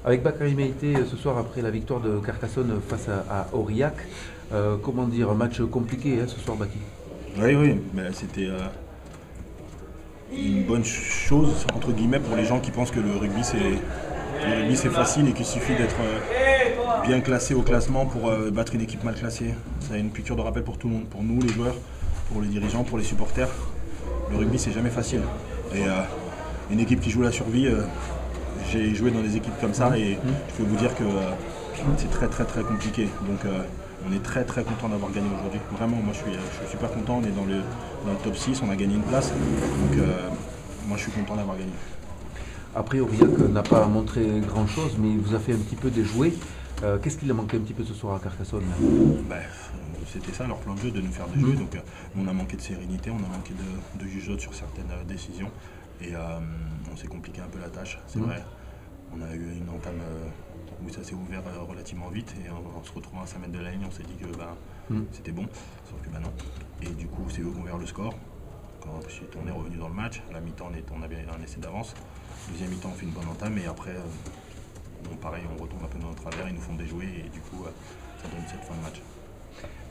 Avec Bakary Meïté ce soir après la victoire de Carcassonne face à Aurillac, comment dire, un match compliqué ce soir Baki. Oui, oui, mais c'était une bonne chose, entre guillemets, pour les gens qui pensent que le rugby c'est facile et qu'il suffit d'être bien classé au classement pour battre une équipe mal classée. C'est une piqûre de rappel pour tout le monde, pour nous les joueurs, pour les dirigeants, pour les supporters. Le rugby c'est jamais facile. Et une équipe qui joue la survie, j'ai joué dans des équipes comme ça et je peux vous dire que c'est très très très compliqué. Donc on est très très content d'avoir gagné aujourd'hui. Vraiment, moi je suis super content. On est dans le top 6, on a gagné une place. Donc moi je suis content d'avoir gagné. Après Aurillac n'a pas montré grand chose mais il vous a fait un petit peu déjouer. Qu'est-ce qu'il a manqué un petit peu ce soir à Carcassonne? Ben, c'était ça leur plan de jeu, de nous faire déjouer. Donc on a manqué de sérénité, on a manqué de jugeote sur certaines décisions. Et on s'est compliqué un peu la tâche, c'est vrai. On a eu une entame où ça s'est ouvert relativement vite et en se retrouvant à 5 mètres de la ligne, on s'est dit que c'était bon, sauf que non. Et du coup, c'est eux qui ont ouvert le score. Quand ensuite on est revenu dans le match, à la mi-temps on avait un essai d'avance. Deuxième mi-temps, on fait une bonne entame et après, pareil, on retombe un peu dans notre travers, ils nous font déjouer et du coup, ça donne cette fin de match.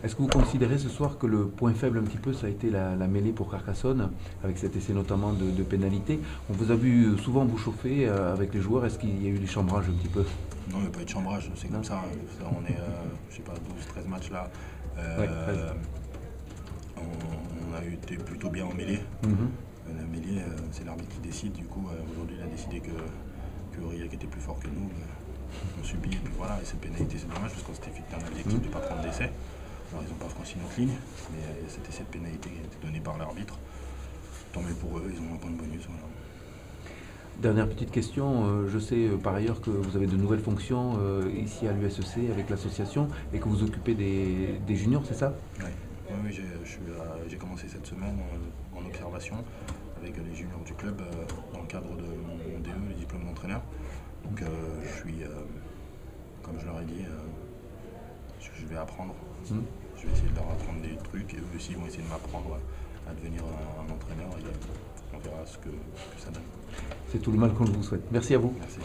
Est-ce que vous considérez ce soir que le point faible un petit peu ça a été la mêlée pour Carcassonne, avec cet essai notamment de pénalité? On vous a vu souvent vous chauffer avec les joueurs, est-ce qu'il y a eu des chambrages un petit peu? Non, il n'y a pas eu de chambrage, c'est comme ça. On est, je sais pas, 12-13 matchs là. Ouais, 13. On a été plutôt bien en mêlée. La mêlée, c'est l'arbitre qui décide. Du coup, aujourd'hui, il a décidé que Aurillac était plus fort que nous. On subit, et puis voilà. Et cette pénalité, c'est dommage parce qu'on s'était fixé un objectif de ne pas prendre d'essai. Alors, ils n'ont pas franchi notre ligne, mais c'était cette pénalité qui a été donnée par l'arbitre. Tant mieux pour eux, ils ont un point de bonus. Voilà. Dernière petite question, je sais par ailleurs que vous avez de nouvelles fonctions ici à l'USEC avec l'association et que vous occupez des juniors, c'est ça? Ouais. Oui, j'ai commencé cette semaine en observation avec les juniors du club dans le cadre de mon DE, le diplôme d'entraîneur. Donc je suis, comme je leur ai dit, je vais apprendre. Je vais essayer de leur apprendre des trucs et eux aussi vont essayer de m'apprendre à devenir un entraîneur et on verra ce que ça donne. C'est tout le mal qu'on vous souhaite. Merci à vous. Merci.